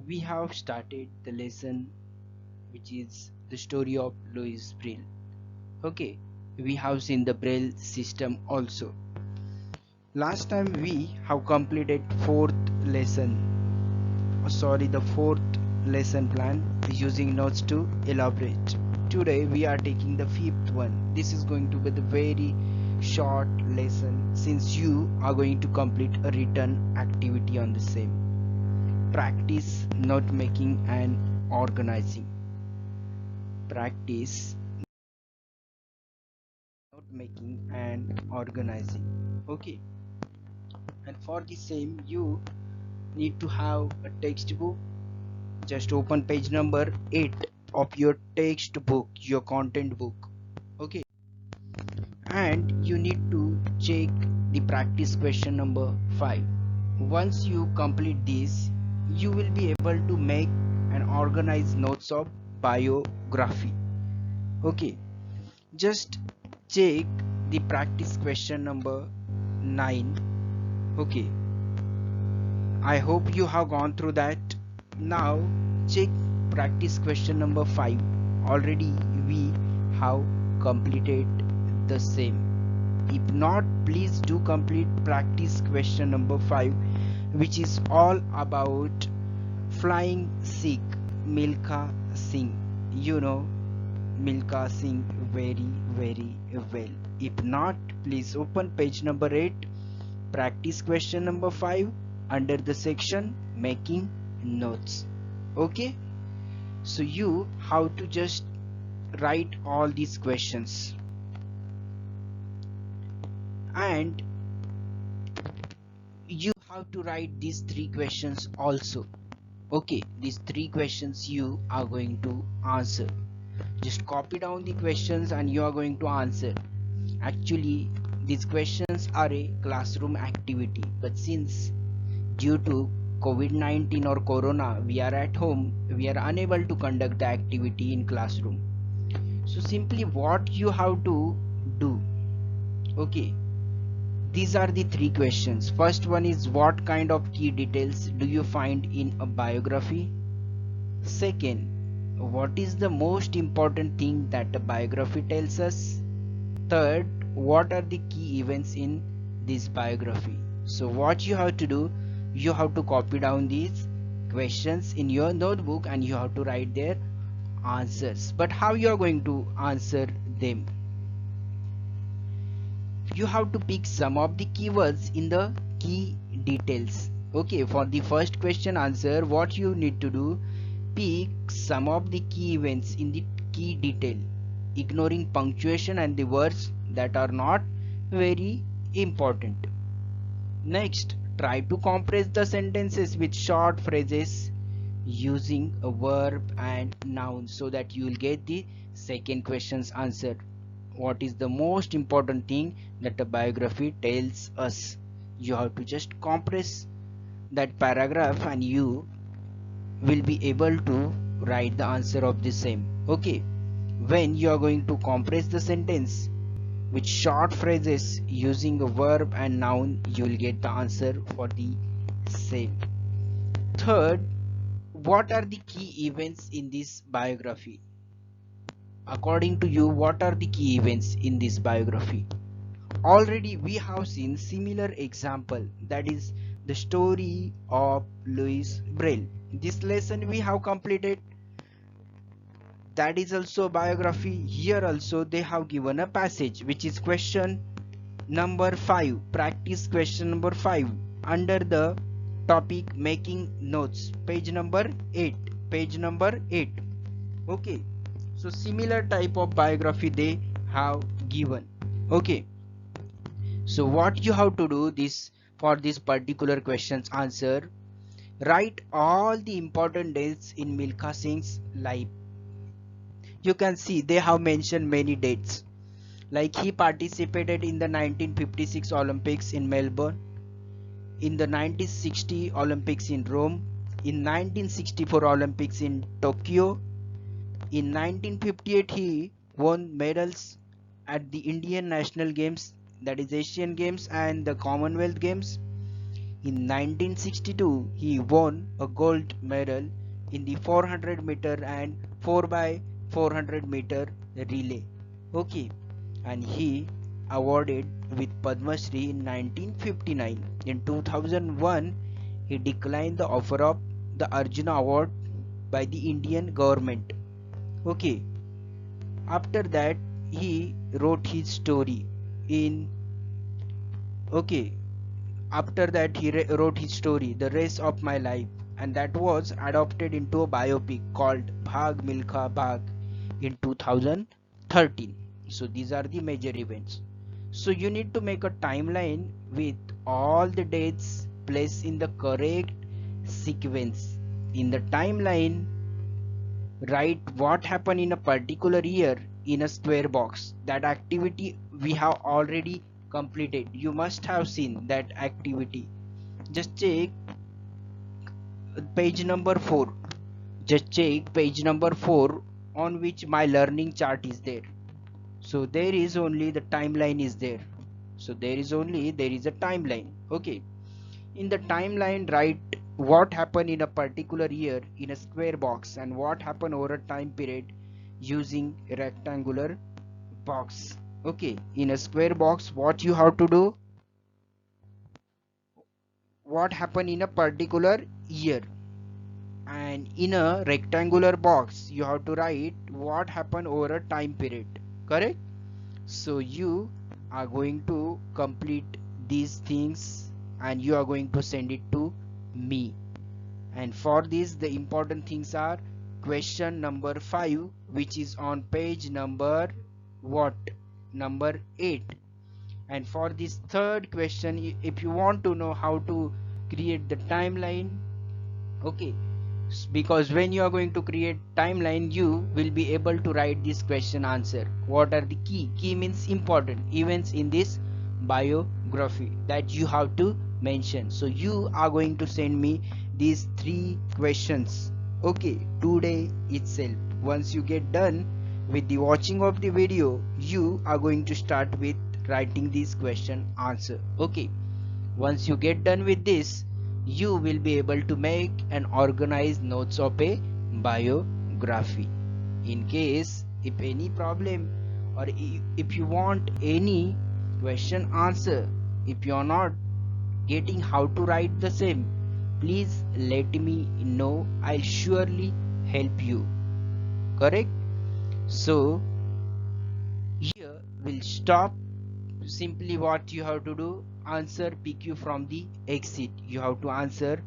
we have started the lesson which is the story of Louis Braille. Okay, we have seen the Braille system also. Last time we have completed the fourth lesson plan using notes to elaborate. Today we are taking the fifth one. This is going to be the very short lesson since you are going to complete a written activity on the same. Practice note making and organizing. Practice note making and organizing. Okay, and for the same you need to have a textbook. Just open page number 8 of your textbook, your content book. Okay, and you need to check the practice question number 5. Once you complete this, you will be able to make and organize notes of biography. Okay, just check the practice question number 9. Okay, I hope you have gone through that. Now check practice question number 5. Already we have completed the same. If not, please do complete practice question number 5, which is all about flying Sikh, Milkha Singh. You know Milkha Singh very well. If not, please open page number 8, practice question number 5 under the section making notes. Okay, so you have to just write all these questions, and you have to write these 3 questions also. Okay, these 3 questions you are going to answer. Just copy down the questions and you are going to answer. Actually, these questions are a classroom activity, but since due to COVID-19 or Corona, we are at home, we are unable to conduct the activity in classroom. So simply what you have to do, okay, these are the 3 questions. First one is, what kind of key details do you find in a biography? Second, what is the most important thing that a biography tells us? Third, what are the key events in this biography? So what you have to do, you have to copy down these questions in your notebook and you have to write their answers. But how you are going to answer them? You have to pick some of the keywords in the key details. Okay, for the first question answer, what you need to do, pick some of the key events in the key detail, ignoring punctuation and the words that are not very important. Next, try to compress the sentences with short phrases using a verb and noun so that you will get the second question's answer. What is the most important thing that a biography tells us? You have to just compress that paragraph and you will be able to write the answer of the same. Okay, when you are going to compress the sentence with short phrases using a verb and noun, you will get the answer for the same. Third, what are the key events in this biography? According to you, what are the key events in this biography? Already we have seen similar example, that is the story of Louis Braille. This lesson we have completed, that is also biography. Here also they have given a passage which is question number 5, practice question number 5 under the topic making notes, page number 8. Okay, so similar type of biography they have given. Okay, so what you have to do this for this particular questions answer, write all the important dates in Milkha Singh's life. You can see they have mentioned many dates, like he participated in the 1956 Olympics in Melbourne, in the 1960 Olympics in Rome, in 1964 Olympics in Tokyo, in 1958 he won medals at the Indian National Games, that is Asian Games and the Commonwealth Games. In 1962, he won a gold medal in the 400 meter and 4 by 400 meter relay. Okay, and he awarded with Padma Shri in 1959. In 2001, he declined the offer of the Arjuna Award by the Indian government. Okay, after that he wrote his story in okay after that he wrote his story The Race of My Life, and that was adopted into a biopic called Bhag Milkha Bhag in 2013. So these are the major events. So you need to make a timeline with all the dates placed in the correct sequence. In the timeline, write what happened in a particular year in a square box. That activity we have already completed. You must have seen that activity. Just check page number 4. Just check page number 4 on which my learning chart is there. So there is only the timeline is there. So there is a timeline. Okay. In the timeline, write what happened in a particular year in a square box and what happened over a time period using a rectangular box. Okay, in a square box, what you have to do, what happened in a particular year, and in a rectangular box you have to write what happened over a time period. Correct? So you are going to complete these things and you are going to send it to me. And for this the important things are question number 5, which is on page number what, number 8. And for this third question, if you want to know how to create the timeline, okay, because when you are going to create timeline you will be able to write this question answer. What are the key means important events in this biography that you have to mention. So you are going to send me these 3 questions, okay, today itself. Once you get done with the watching of the video, you are going to start with writing this question answer. Okay, once you get done with this, you will be able to make and organize notes of a biography. In case if any problem or if you want any question answer, if you are not getting how to write the same, please let me know. I'll surely help you. Correct? So here we'll stop. Simply what you have to do, answer PQ from the exit. You have to answer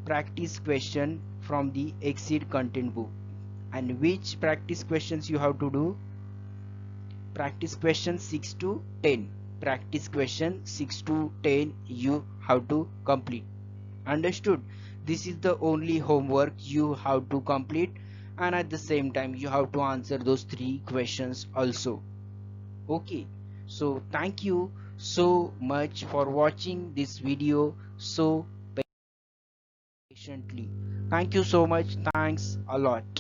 practice question from the exit content book. And which practice questions you have to do? Practice question 6 to 10. Practice question 6 to 10 you have to complete. Understood? This is the only homework you have to complete, and at the same time you have to answer those 3 questions also. Okay, so thank you so much for watching this video so patiently. Thank you so much. Thanks a lot.